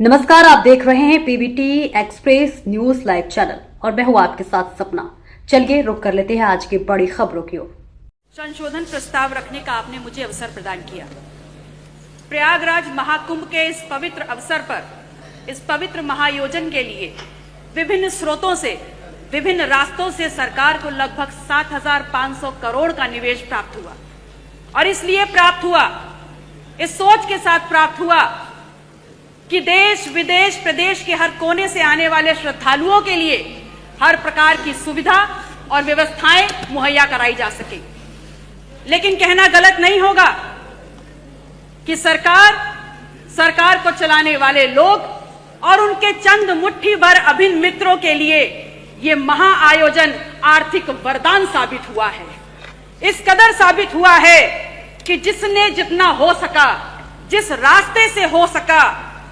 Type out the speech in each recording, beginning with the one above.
नमस्कार, आप देख रहे हैं PBT express news live channel और मैं हूं आपके साथ सपना। चलिए रुक कर लेते हैं आज की बड़ी खबरों की ओर। संशोधन प्रस्ताव रखने का आपने मुझे अवसर प्रदान किया। प्रयागराज महाकुंभ के इस पवित्र अवसर पर, इस पवित्र महाआयोजन के लिए विभिन्न स्रोतों से, विभिन्न रास्तों से सरकार को लगभग 7,500 करोड़ का निवेश प्राप्त हुआ। और इसलिए प्राप्त हुआ, इस सोच के साथ प्राप्त हुआ कि देश विदेश प्रदेश के हर कोने से आने वाले श्रद्धालुओं के लिए हर प्रकार की सुविधा और व्यवस्थाएं मुहैया कराई जा सके। लेकिन कहना गलत नहीं होगा कि सरकार को चलाने वाले लोग और उनके चंद मुट्ठी भर अभिन्न मित्रों के लिए ये महाआयोजन आर्थिक वरदान साबित हुआ है। इस कदर साबित हुआ है कि जिसने जितना हो सका, जिस रास्ते से हो सका,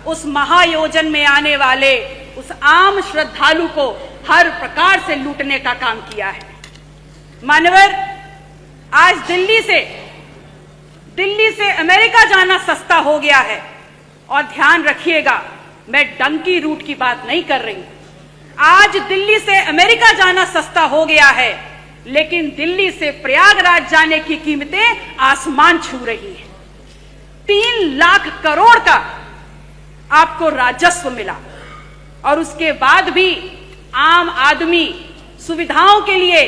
उस महाआयोजन में आने वाले उस आम श्रद्धालु को हर प्रकार से लूटने का काम किया है। मान्यवर, आज दिल्ली से अमेरिका जाना सस्ता हो गया है। और ध्यान रखिएगा, मैं डंकी रूट की बात नहीं कर रही। आज दिल्ली से अमेरिका जाना सस्ता हो गया है, लेकिन दिल्ली से प्रयागराज जाने की कीमतें आसमान छू रही हैं। 3 लाख करोड़ का आपको राजस्व मिला और उसके बाद भी आम आदमी सुविधाओं के लिए,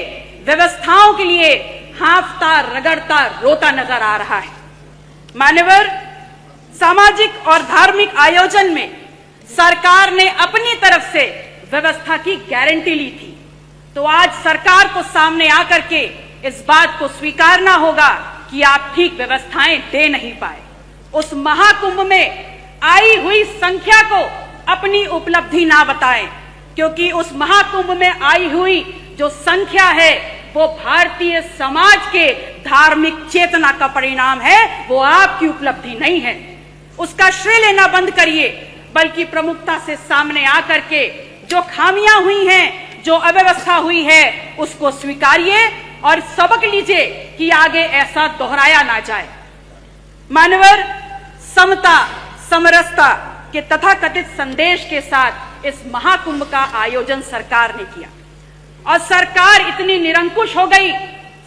व्यवस्थाओं के लिए हांफता, रगड़ता, रोता नजर आ रहा है। मान्यवर, सामाजिक और धार्मिक आयोजन में सरकार ने अपनी तरफ से व्यवस्था की गारंटी ली थी, तो आज सरकार को सामने आकर के इस बात को स्वीकारना होगा कि आप ठीक व्यवस्थाएं दे नहीं पाए। उस महाकुंभ में आई हुई संख्या को अपनी उपलब्धि ना बताएं, क्योंकि उस महाकुंभ में आई हुई जो संख्या है वो भारतीय समाज के धार्मिक चेतना का परिणाम है, वो आपकी उपलब्धि नहीं है। उसका श्रेय लेना बंद करिए, बल्कि प्रमुखता से सामने आकर के जो खामियां हुई हैं, जो अव्यवस्था हुई है, उसको स्वीकारिए और सबक लीजिए कि आगे ऐसा दोहराया ना जाए। मानवर, समता समरसता के तथाकथित संदेश के साथ इस महाकुंभ का आयोजन सरकार ने किया। और सरकार इतनी निरंकुश हो गई,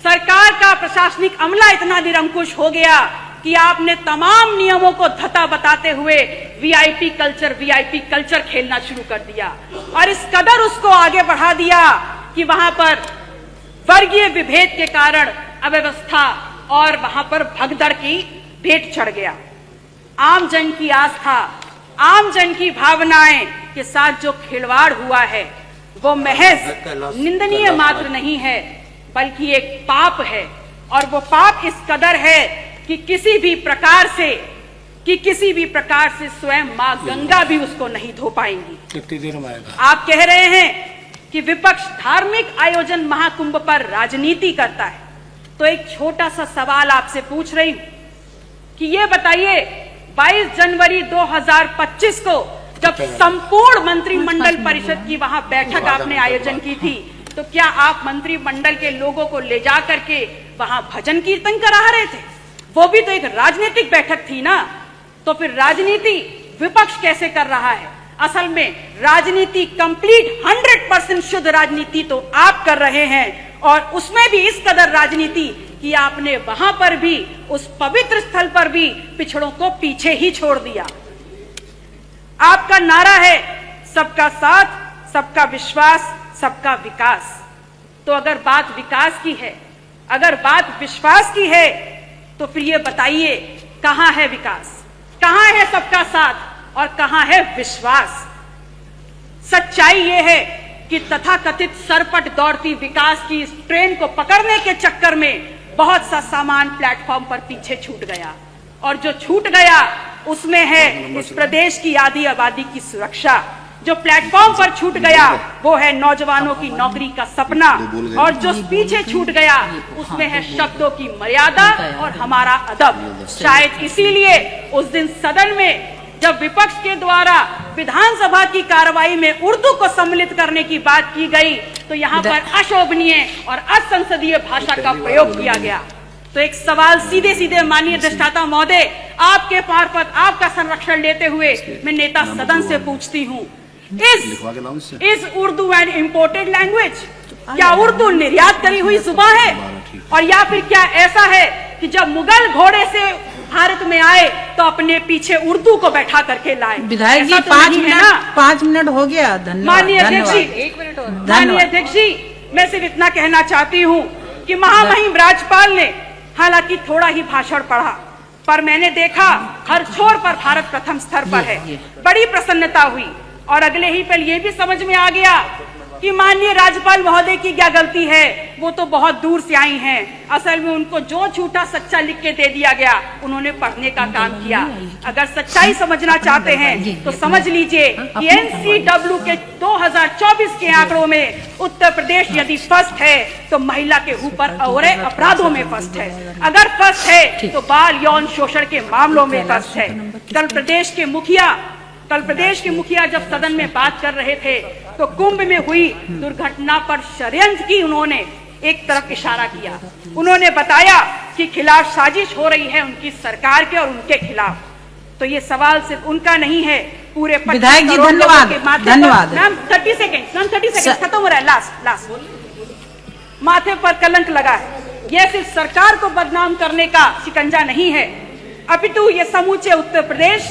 सरकार का प्रशासनिक अमला इतना निरंकुश हो गया कि आपने तमाम नियमों को धता बताते हुए वीआईपी कल्चर खेलना शुरू कर दिया। और इस कदर उसको आगे बढ़ा दिया कि वहां पर वर्गीय विभेद के कारण अव्यवस्था और वहां पर भगदड़ की भेंट चढ़ गया। आम जन की आस्था, आम जन की भावनाएं के साथ जो खिलवाड़ हुआ है वो महज निंदनीय मात्र नहीं है, बल्कि एक पाप है। और वो पाप इस कदर है कि किसी भी प्रकार से स्वयं मां गंगा भी उसको नहीं धो पाएंगी। कितनी देर में आएगा? आप कह रहे हैं कि विपक्ष धार्मिक आयोजन महाकुंभ पर राजनीति करता है, तो एक छोटा सा सवाल आपसे पूछ रही हूं कि ये बताइए, 22 जनवरी 2025 को जब संपूर्ण मंत्रिमंडल परिषद की वहां बैठक आपने आयोजन की थी, तो क्या आप मंत्रिमंडल के लोगों को ले जा करके वहां भजन कीर्तन करा रहे थे? वो भी तो एक राजनीतिक बैठक थी ना। तो फिर राजनीति विपक्ष कैसे कर रहा है? असल में राजनीति कंप्लीट 100% शुद्ध राजनीति तो आप कर रहे हैं, और उसमें भी इस कदर राजनीति कि आपने वहां पर भी, उस पवित्र स्थल पर भी पिछड़ों को पीछे ही छोड़ दिया। आपका नारा है सबका साथ, सबका विश्वास, सबका विकास। तो अगर बात विकास की है, अगर बात विश्वास की है, तो फिर ये बताइए कहां है विकास, कहां है सबका साथ और कहां है विश्वास? सच्चाई ये है कि तथाकथित सरपट दौड़ती विकास की इस ट्रेन को पकड़ने के चक्कर में बहुत सा सामान प्लेटफॉर्म पर पीछे छूट गया। और जो छूट गया उसमें है इस प्रदेश की आधी आबादी की सुरक्षा। जो प्लेटफॉर्म पर छूट गया वो है नौजवानों की नौकरी का सपना, और जो पीछे छूट गया उसमें है शब्दों की मर्यादा और हमारा अदब। शायद इसीलिए उस दिन सदन में जब विपक्ष के द्वारा विधानसभा की कार्रवाई में उर्दू को सम्मिलित करने की बात की गई, तो यहाँ पर अशोभनीय और असंसदीय भाषा का प्रयोग किया गया। तो एक सवाल सीधे सीधे माननीय अधिष्ठाता महोदय, आपके मार्फत आपका संरक्षण लेते हुए मैं नेता सदन से पूछती हूँ, is Urdu an imported language? क्या उर्दू निर्यात करी हुई जुबान है? और या फिर क्या ऐसा है कि जब मुगल घोड़े से भारत में आए तो अपने पीछे उर्दू को बैठा करके लाए? विधायक जी, ऐसा तो 5 नहीं है मिनट ना? 5 मिनट हो गया। धन्यवाद। माननीय अध्यक्ष जी, एक मिनट और। माननीय अध्यक्ष जी, मैं सिर्फ इतना कहना चाहती हूँ कि महामहिम राज्यपाल ने हालांकि थोड़ा ही भाषण पढ़ा, पर मैंने देखा हर छोर पर भारत प्रथम स्तर पर है। बड़ी प्रसन्नता हुई और अगले ही पल ये भी समझ में आ गया कि माननीय राज्यपाल महोदय की क्या गलती है। वो तो बहुत दूर से आई हैं। असल में उनको जो झूठा सच्चा लिख के दे दिया गया, उन्होंने पढ़ने का काम किया। अगर सच्चाई समझना चाहते हैं तो समझ लीजिए कि NCW के 2024 के आंकड़ों में उत्तर प्रदेश यदि फर्स्ट है तो महिला के ऊपर और अपराधों में फर्स्ट है। अगर फर्स्ट है तो बाल यौन शोषण के मामलों में फर्स्ट है। कल प्रदेश के मुखिया जब सदन में बात कर रहे थे तो कुंभ में हुई दुर्घटना पर षड्यंत्र की उन्होंने एक तरफ इशारा किया। उन्होंने बताया कि खिलाफ साजिश हो रही है उनकी सरकार के और उनके खिलाफ। तो ये सवाल सिर्फ उनका नहीं है, पूरे विधायक जी धन्यवाद। मैम 30 सेकेंड खत्म हो रहा है। लास्ट माथे पर कलंक लगा है। यह सिर्फ सरकार को बदनाम करने का शिकंजा नहीं है, अपितु ये समूचे उत्तर प्रदेश,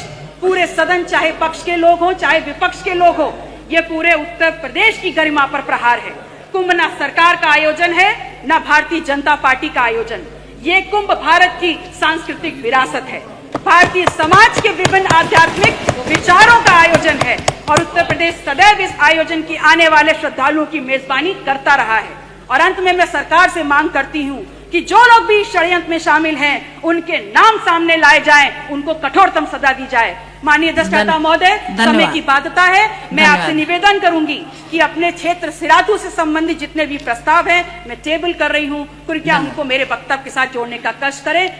पूरे सदन, चाहे पक्ष के लोग हो चाहे विपक्ष के लोग हो, ये पूरे उत्तर प्रदेश की गरिमा पर प्रहार है। कुंभ ना सरकार का आयोजन है ना भारतीय जनता पार्टी का आयोजन। ये कुंभ भारत की सांस्कृतिक विरासत है, भारतीय समाज के विभिन्न आध्यात्मिक विचारों का आयोजन है और उत्तर प्रदेश सदैव इस आयोजन की आने वाले श्रद्धालुओं की मेजबानी करता रहा है। और अंत में मैं सरकार से मांग करती हूँ कि जो लोग भी षड्यंत्र में शामिल हैं उनके नाम सामने लाए जाएं, उनको कठोरतम सजा दी जाए। माननीय अधिष्ठाता महोदय, समय की बाध्यता है, मैं आपसे निवेदन करूंगी कि अपने क्षेत्र सिराथू से संबंधित जितने भी प्रस्ताव हैं मैं टेबल कर रही हूँ, कृपया उनको मेरे वक्तव्य के साथ जोड़ने का कष्ट करें।